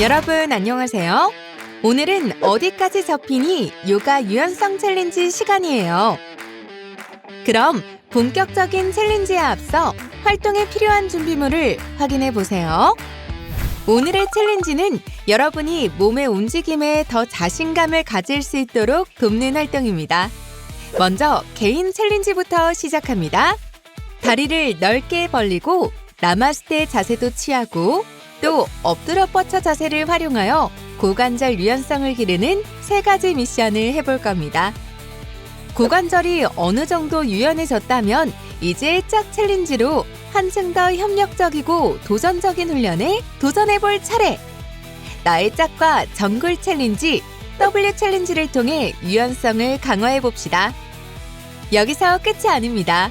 여러분 안녕하세요. 오늘은 어디까지 접히니 요가 유연성 챌린지 시간이에요. 그럼 본격적인 챌린지에 앞서 활동에 필요한 준비물을 확인해 보세요. 오늘의 챌린지는 여러분이 몸의 움직임에 더 자신감을 가질 수 있도록 돕는 활동입니다. 먼저 개인 챌린지부터 시작합니다. 다리를 넓게 벌리고 나마스테 자세도 취하고 또 엎드려 뻗쳐 자세를 활용하여 고관절 유연성을 기르는 3가지 미션을 해볼 겁니다. 고관절이 어느 정도 유연해졌다면 이제 짝 챌린지로 한층 더 협력적이고 도전적인 훈련에 도전해볼 차례! 나의 짝과 정글 챌린지, W 챌린지를 통해 유연성을 강화해봅시다. 여기서 끝이 아닙니다.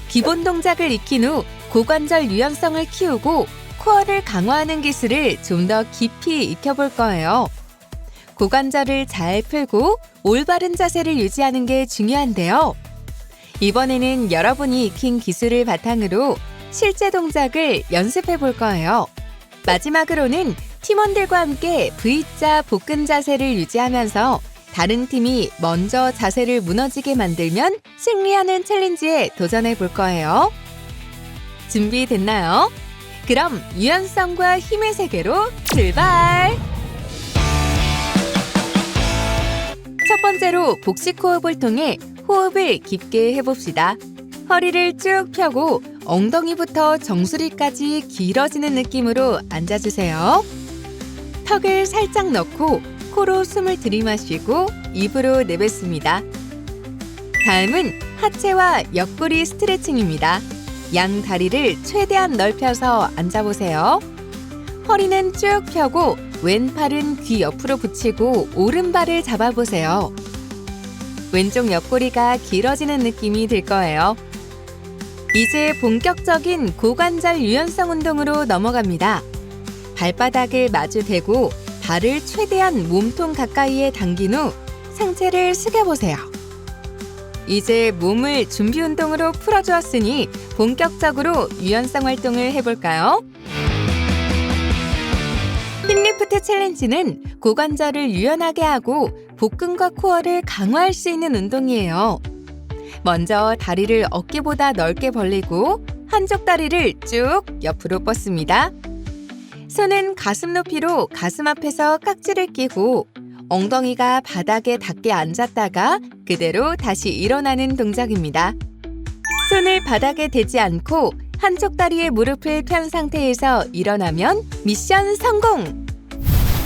기본 동작을 익힌 후 고관절 유연성을 키우고 코어를 강화하는 기술을 좀 더 깊이 익혀볼 거예요. 고관절을 잘 풀고 올바른 자세를 유지하는 게 중요한데요. 이번에는 여러분이 익힌 기술을 바탕으로 실제 동작을 연습해 볼 거예요. 마지막으로는 팀원들과 함께 V자 복근 자세를 유지하면서 다른 팀이 먼저 자세를 무너지게 만들면 승리하는 챌린지에 도전해 볼 거예요. 준비됐나요? 그럼 유연성과 힘의 세계로 출발! 첫 번째로 복식 호흡을 통해 호흡을 깊게 해봅시다. 허리를 쭉 펴고 엉덩이부터 정수리까지 길어지는 느낌으로 앉아주세요. 턱을 살짝 넣고 코로 숨을 들이마시고 입으로 내뱉습니다. 다음은 하체와 옆구리 스트레칭입니다. 양 다리를 최대한 넓혀서 앉아보세요. 허리는 쭉 펴고 왼팔은 귀 옆으로 붙이고 오른발을 잡아보세요. 왼쪽 옆구리가 길어지는 느낌이 들 거예요. 이제 본격적인 고관절 유연성 운동으로 넘어갑니다. 발바닥을 마주 대고 발을 최대한 몸통 가까이에 당긴 후 상체를 숙여보세요. 이제 몸을 준비 운동으로 풀어주었으니 본격적으로 유연성 활동을 해볼까요? 힙리프트 챌린지는 고관절을 유연하게 하고 복근과 코어를 강화할 수 있는 운동이에요. 먼저 다리를 어깨보다 넓게 벌리고 한쪽 다리를 쭉 옆으로 뻗습니다. 손은 가슴 높이로 가슴 앞에서 깍지를 끼고 엉덩이가 바닥에 닿게 앉았다가 그대로 다시 일어나는 동작입니다. 손을 바닥에 대지 않고 한쪽 다리에 무릎을 편 상태에서 일어나면 미션 성공!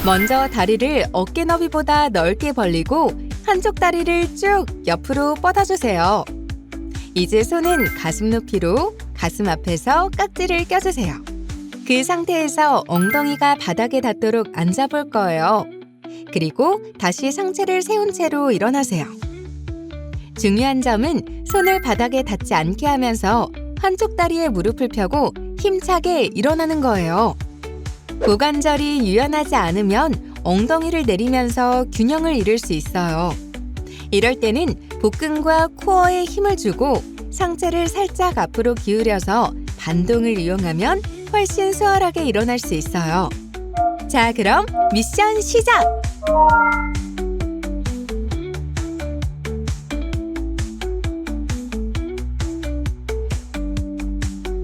먼저 다리를 어깨 너비보다 넓게 벌리고 한쪽 다리를 쭉 옆으로 뻗어주세요. 이제 손은 가슴 높이로 가슴 앞에서 깍지를 껴주세요. 그 상태에서 엉덩이가 바닥에 닿도록 앉아볼 거예요. 그리고 다시 상체를 세운 채로 일어나세요. 중요한 점은 손을 바닥에 닿지 않게 하면서 한쪽 다리에 무릎을 펴고 힘차게 일어나는 거예요. 고관절이 유연하지 않으면 엉덩이를 내리면서 균형을 잃을 수 있어요. 이럴 때는 복근과 코어에 힘을 주고 상체를 살짝 앞으로 기울여서 반동을 이용하면 훨씬 수월하게 일어날 수 있어요. 자, 그럼 미션 시작!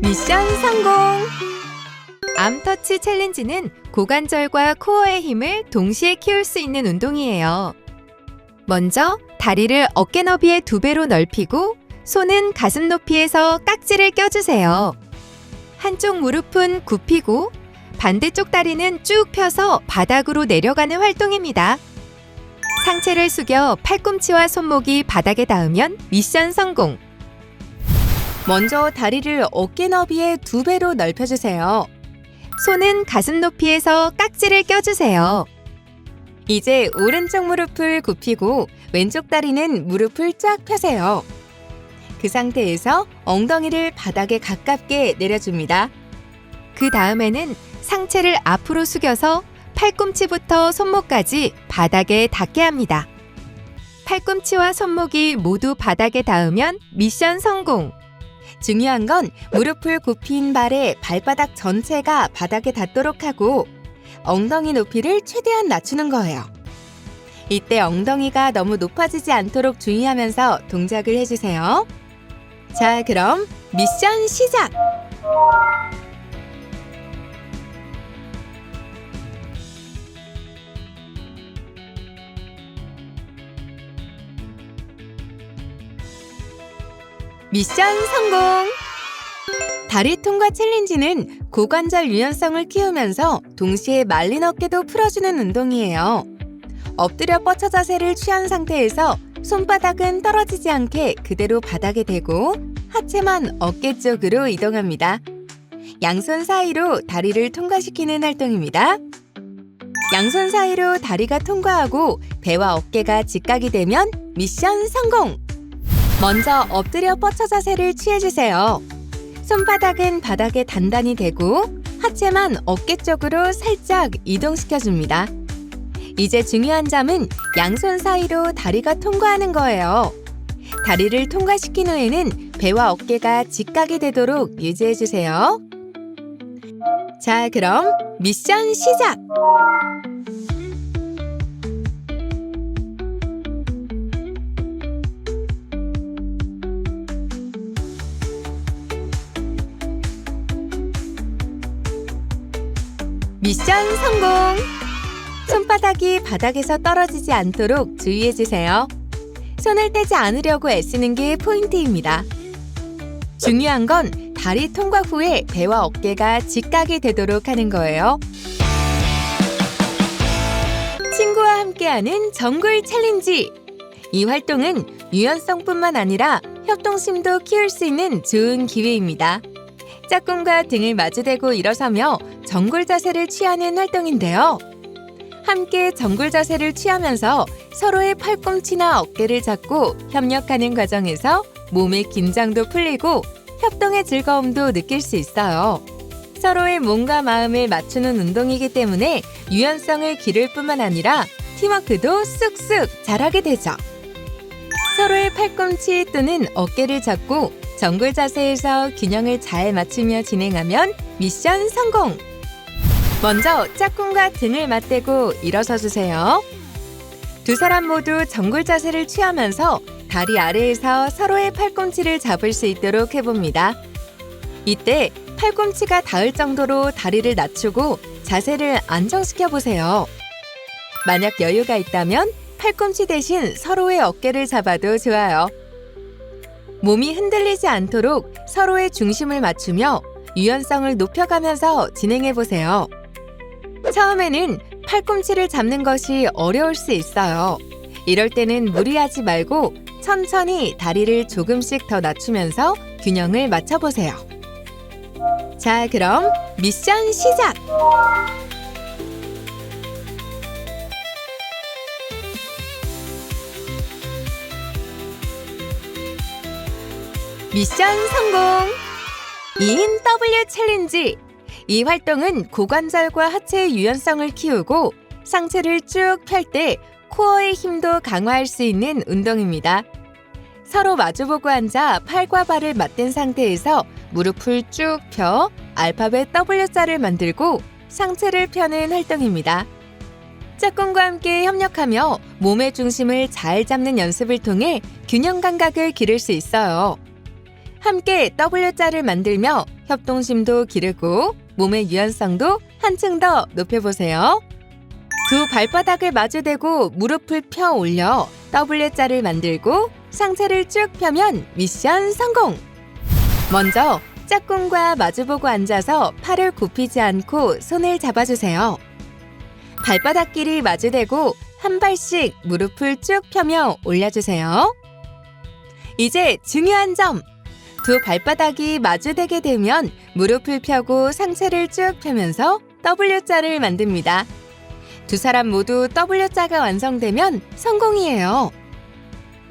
미션 성공! 암터치 챌린지는 고관절과 코어의 힘을 동시에 키울 수 있는 운동이에요. 먼저 다리를 어깨 너비의 2배로 넓히고 손은 가슴 높이에서 깍지를 껴주세요. 한쪽 무릎은 굽히고 반대쪽 다리는 쭉 펴서 바닥으로 내려가는 활동입니다. 상체를 숙여 팔꿈치와 손목이 바닥에 닿으면 미션 성공! 먼저 다리를 어깨 너비의 2배로 넓혀주세요. 손은 가슴 높이에서 깍지를 껴주세요. 이제 오른쪽 무릎을 굽히고 왼쪽 다리는 무릎을 쫙 펴세요. 그 상태에서 엉덩이를 바닥에 가깝게 내려줍니다. 그 다음에는 상체를 앞으로 숙여서 팔꿈치부터 손목까지 바닥에 닿게 합니다. 팔꿈치와 손목이 모두 바닥에 닿으면 미션 성공! 중요한 건 무릎을 굽힌 발에 발바닥 전체가 바닥에 닿도록 하고 엉덩이 높이를 최대한 낮추는 거예요. 이때 엉덩이가 너무 높아지지 않도록 주의하면서 동작을 해주세요. 자, 그럼 미션 시작! 미션 성공! 다리 통과 챌린지는 고관절 유연성을 키우면서 동시에 말린 어깨도 풀어주는 운동이에요. 엎드려 뻗쳐 자세를 취한 상태에서 손바닥은 떨어지지 않게 그대로 바닥에 대고 하체만 어깨 쪽으로 이동합니다. 양손 사이로 다리를 통과시키는 활동입니다. 양손 사이로 다리가 통과하고 배와 어깨가 직각이 되면 미션 성공! 먼저 엎드려 뻗쳐 자세를 취해주세요. 손바닥은 바닥에 단단히 대고 하체만 어깨 쪽으로 살짝 이동시켜줍니다. 이제 중요한 점은 양손 사이로 다리가 통과하는 거예요. 다리를 통과시킨 후에는 배와 어깨가 직각이 되도록 유지해주세요. 자, 그럼 미션 시작! 미션 성공! 손바닥이 바닥에서 떨어지지 않도록 주의해주세요. 손을 떼지 않으려고 애쓰는 게 포인트입니다. 중요한 건 다리 통과 후에 배와 어깨가 직각이 되도록 하는 거예요. 친구와 함께하는 정글 챌린지! 이 활동은 유연성뿐만 아니라 협동심도 키울 수 있는 좋은 기회입니다. 짝꿍과 등을 마주대고 일어서며 정글 자세를 취하는 활동인데요. 함께 정글 자세를 취하면서 서로의 팔꿈치나 어깨를 잡고 협력하는 과정에서 몸의 긴장도 풀리고 협동의 즐거움도 느낄 수 있어요. 서로의 몸과 마음을 맞추는 운동이기 때문에 유연성을 기를 뿐만 아니라 팀워크도 쑥쑥 잘하게 되죠. 서로의 팔꿈치 또는 어깨를 잡고 정글 자세에서 균형을 잘 맞추며 진행하면 미션 성공! 먼저 짝꿍과 등을 맞대고 일어서 주세요. 두 사람 모두 정글 자세를 취하면서 다리 아래에서 서로의 팔꿈치를 잡을 수 있도록 해봅니다. 이때 팔꿈치가 닿을 정도로 다리를 낮추고 자세를 안정시켜 보세요. 만약 여유가 있다면 팔꿈치 대신 서로의 어깨를 잡아도 좋아요. 몸이 흔들리지 않도록 서로의 중심을 맞추며 유연성을 높여가면서 진행해 보세요. 처음에는 팔꿈치를 잡는 것이 어려울 수 있어요. 이럴 때는 무리하지 말고 천천히 다리를 조금씩 더 낮추면서 균형을 맞춰보세요. 자, 그럼 미션 시작! 미션 성공! 2인 W 챌린지! 이 활동은 고관절과 하체의 유연성을 키우고 상체를 쭉 펼 때 코어의 힘도 강화할 수 있는 운동입니다. 서로 마주보고 앉아 팔과 발을 맞댄 상태에서 무릎을 쭉 펴 알파벳 W자를 만들고 상체를 펴는 활동입니다. 짝꿍과 함께 협력하며 몸의 중심을 잘 잡는 연습을 통해 균형 감각을 기를 수 있어요. 함께 W자를 만들며 협동심도 기르고 몸의 유연성도 한층 더 높여보세요. 두 발바닥을 마주대고 무릎을 펴 올려 W자를 만들고 상체를 쭉 펴면 미션 성공! 먼저 짝꿍과 마주보고 앉아서 팔을 굽히지 않고 손을 잡아주세요. 발바닥끼리 마주대고 한 발씩 무릎을 쭉 펴며 올려주세요. 이제 중요한 점! 두 발바닥이 마주대게 되면 무릎을 펴고 상체를 쭉 펴면서 W자를 만듭니다. 두 사람 모두 W자가 완성되면 성공이에요.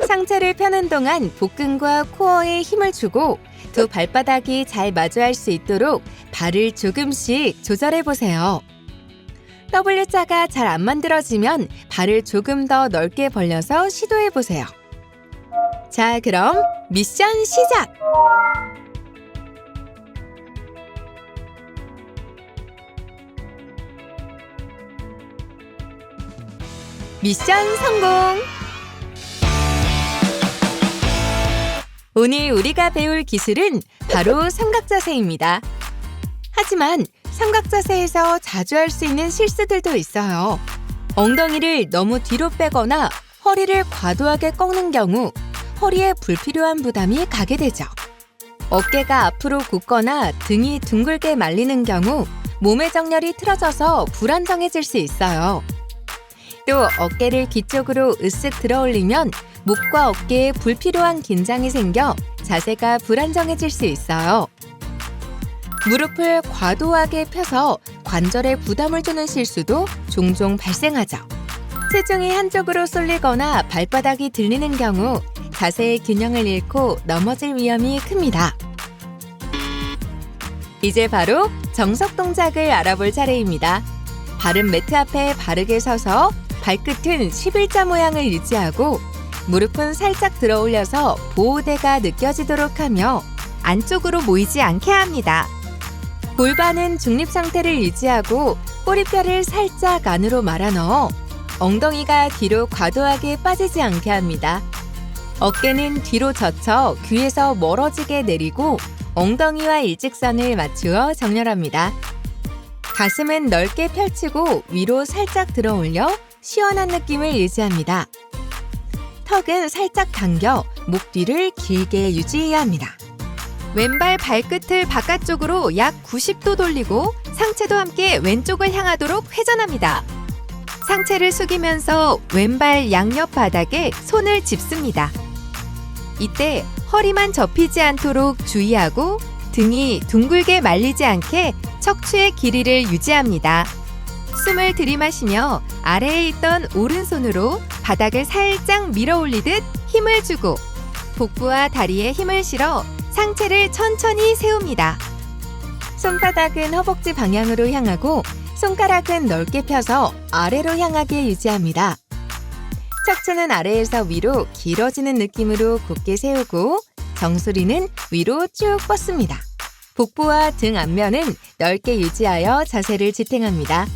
상체를 펴는 동안 복근과 코어에 힘을 주고 두 발바닥이 잘 마주할 수 있도록 발을 조금씩 조절해보세요. W자가 잘 안 만들어지면 발을 조금 더 넓게 벌려서 시도해보세요. 자, 그럼 미션 시작! 미션 성공! 오늘 우리가 배울 기술은 바로 삼각자세입니다. 하지만 삼각자세에서 자주 할 수 있는 실수들도 있어요. 엉덩이를 너무 뒤로 빼거나 허리를 과도하게 꺾는 경우 허리에 불필요한 부담이 가게 되죠. 어깨가 앞으로 굽거나 등이 둥글게 말리는 경우 몸의 정렬이 틀어져서 불안정해질 수 있어요. 또 어깨를 귀 쪽으로 으쓱 들어 올리면 목과 어깨에 불필요한 긴장이 생겨 자세가 불안정해질 수 있어요. 무릎을 과도하게 펴서 관절에 부담을 주는 실수도 종종 발생하죠. 체중이 한쪽으로 쏠리거나 발바닥이 들리는 경우 자세의 균형을 잃고 넘어질 위험이 큽니다. 이제 바로 정석 동작을 알아볼 차례입니다. 바른 매트 앞에 바르게 서서 발끝은 11자 모양을 유지하고 무릎은 살짝 들어 올려서 보호대가 느껴지도록 하며 안쪽으로 모이지 않게 합니다. 골반은 중립 상태를 유지하고 꼬리뼈를 살짝 안으로 말아 넣어 엉덩이가 뒤로 과도하게 빠지지 않게 합니다. 어깨는 뒤로 젖혀 귀에서 멀어지게 내리고 엉덩이와 일직선을 맞추어 정렬합니다. 가슴은 넓게 펼치고 위로 살짝 들어 올려 시원한 느낌을 유지합니다. 턱은 살짝 당겨 목 뒤를 길게 유지해야 합니다. 왼발 발끝을 바깥쪽으로 약 90도 돌리고 상체도 함께 왼쪽을 향하도록 회전합니다. 상체를 숙이면서 왼발 양옆 바닥에 손을 짚습니다. 이때 허리만 접히지 않도록 주의하고 등이 둥글게 말리지 않게 척추의 길이를 유지합니다. 숨을 들이마시며 아래에 있던 오른손으로 바닥을 살짝 밀어 올리듯 힘을 주고 복부와 다리에 힘을 실어 상체를 천천히 세웁니다. 손바닥은 허벅지 방향으로 향하고 손가락은 넓게 펴서 아래로 향하게 유지합니다. 척추는 아래에서 위로 길어지는 느낌으로 곧게 세우고 정수리는 위로 쭉 뻗습니다. 복부와 등 앞면은 넓게 유지하여 자세를 지탱합니다.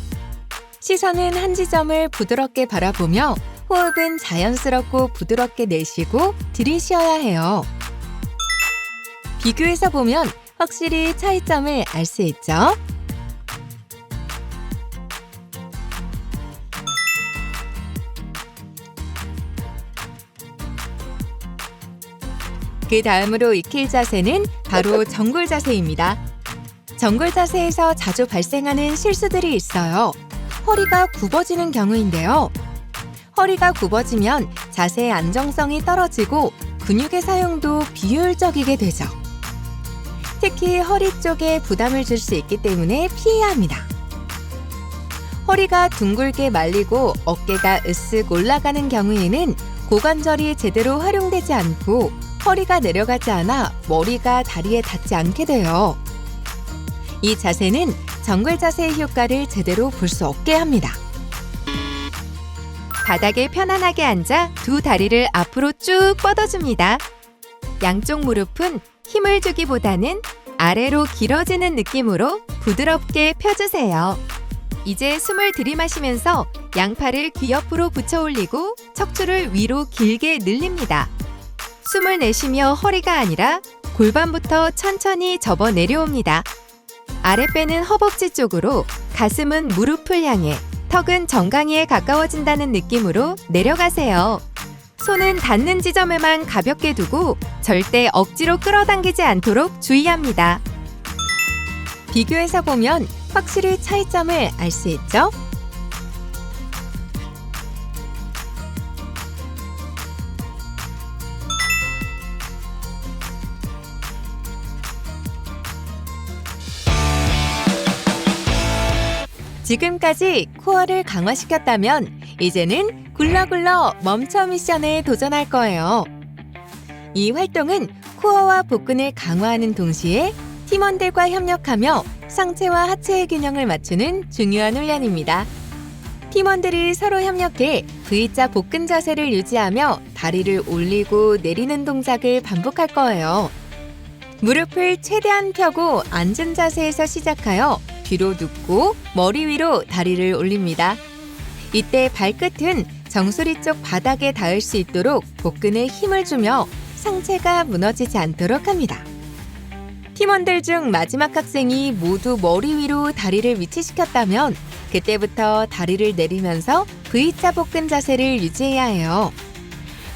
시선은 한 지점을 부드럽게 바라보며 호흡은 자연스럽고 부드럽게 내쉬고 들이쉬어야 해요. 비교해서 보면 확실히 차이점을 알 수 있죠? 그 다음으로 익힐 자세는 바로 정골 자세입니다. 정골 자세에서 자주 발생하는 실수들이 있어요. 허리가 굽어지는 경우인데요. 허리가 굽어지면 자세의 안정성이 떨어지고 근육의 사용도 비효율적이게 되죠. 특히 허리 쪽에 부담을 줄 수 있기 때문에 피해야 합니다. 허리가 둥글게 말리고 어깨가 으쓱 올라가는 경우에는 고관절이 제대로 활용되지 않고 허리가 내려가지 않아 머리가 다리에 닿지 않게 돼요. 이 자세는 정골 자세의 효과를 제대로 볼 수 없게 합니다. 바닥에 편안하게 앉아 두 다리를 앞으로 쭉 뻗어줍니다. 양쪽 무릎은 힘을 주기보다는 아래로 길어지는 느낌으로 부드럽게 펴주세요. 이제 숨을 들이마시면서 양팔을 귀 옆으로 붙여 올리고 척추를 위로 길게 늘립니다. 숨을 내쉬며 허리가 아니라 골반부터 천천히 접어 내려옵니다. 아랫배는 허벅지 쪽으로, 가슴은 무릎을 향해, 턱은 정강이에 가까워진다는 느낌으로 내려가세요. 손은 닿는 지점에만 가볍게 두고 절대 억지로 끌어당기지 않도록 주의합니다. 비교해서 보면 확실히 차이점을 알 수 있죠? 지금까지 코어를 강화시켰다면 이제는 굴러굴러 멈춰 미션에 도전할 거예요. 이 활동은 코어와 복근을 강화하는 동시에 팀원들과 협력하며 상체와 하체의 균형을 맞추는 중요한 훈련입니다. 팀원들이 서로 협력해 V자 복근 자세를 유지하며 다리를 올리고 내리는 동작을 반복할 거예요. 무릎을 최대한 펴고 앉은 자세에서 시작하여 뒤로 눕고 머리 위로 다리를 올립니다. 이때 발끝은 정수리 쪽 바닥에 닿을 수 있도록 복근에 힘을 주며 상체가 무너지지 않도록 합니다. 팀원들 중 마지막 학생이 모두 머리 위로 다리를 위치시켰다면 그때부터 다리를 내리면서 V자 복근 자세를 유지해야 해요.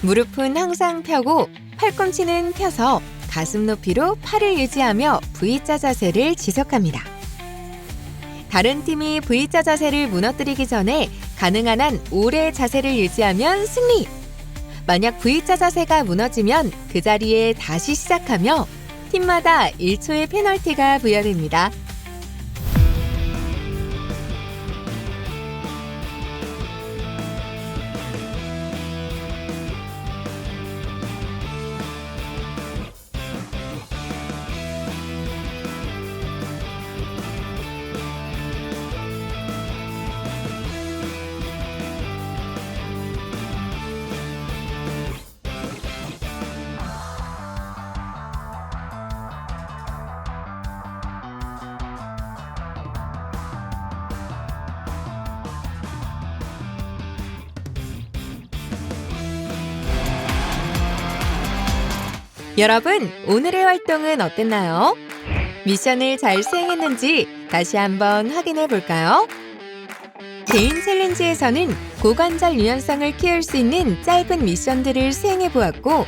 무릎은 항상 펴고 팔꿈치는 펴서 가슴 높이로 팔을 유지하며 V자 자세를 지속합니다. 다른 팀이 V자 자세를 무너뜨리기 전에 가능한 한 오래 자세를 유지하면 승리! 만약 V자 자세가 무너지면 그 자리에 다시 시작하며 팀마다 1초의 페널티가 부여됩니다. 여러분, 오늘의 활동은 어땠나요? 미션을 잘 수행했는지 다시 한번 확인해 볼까요? 개인 챌린지에서는 고관절 유연성을 키울 수 있는 짧은 미션들을 수행해 보았고,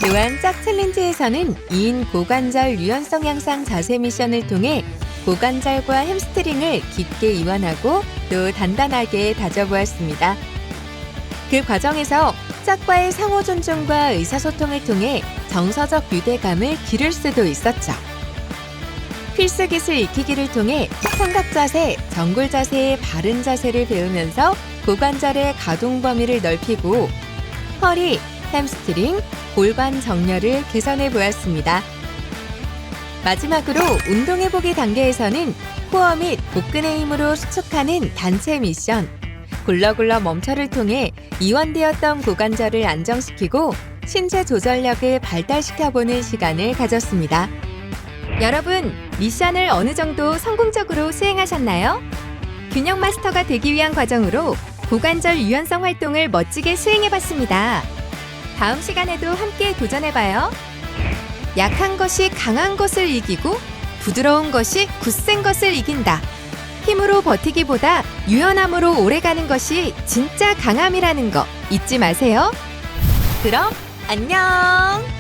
또한 짝 챌린지에서는 2인 고관절 유연성 향상 자세 미션을 통해 고관절과 햄스트링을 깊게 이완하고 또 단단하게 다져보았습니다. 그 과정에서 짝과의 상호 존중과 의사소통을 통해 정서적 유대감을 기를 수도 있었죠. 필수 기술 익히기를 통해 삼각 자세, 정골 자세의 바른 자세를 배우면서 고관절의 가동 범위를 넓히고 허리, 햄스트링, 골반 정렬을 개선해 보았습니다. 마지막으로 운동해보기 단계에서는 코어 및 복근의 힘으로 수축하는 단체 미션, 굴러굴러 멈춰를 통해 이완되었던 고관절을 안정시키고 신체 조절력을 발달시켜보는 시간을 가졌습니다. 여러분, 미션을 어느 정도 성공적으로 수행하셨나요? 균형 마스터가 되기 위한 과정으로 고관절 유연성 활동을 멋지게 수행해봤습니다. 다음 시간에도 함께 도전해봐요. 약한 것이 강한 것을 이기고 부드러운 것이 굳센 것을 이긴다. 힘으로 버티기보다 유연함으로 오래가는 것이 진짜 강함이라는 거 잊지 마세요. 그럼 안녕!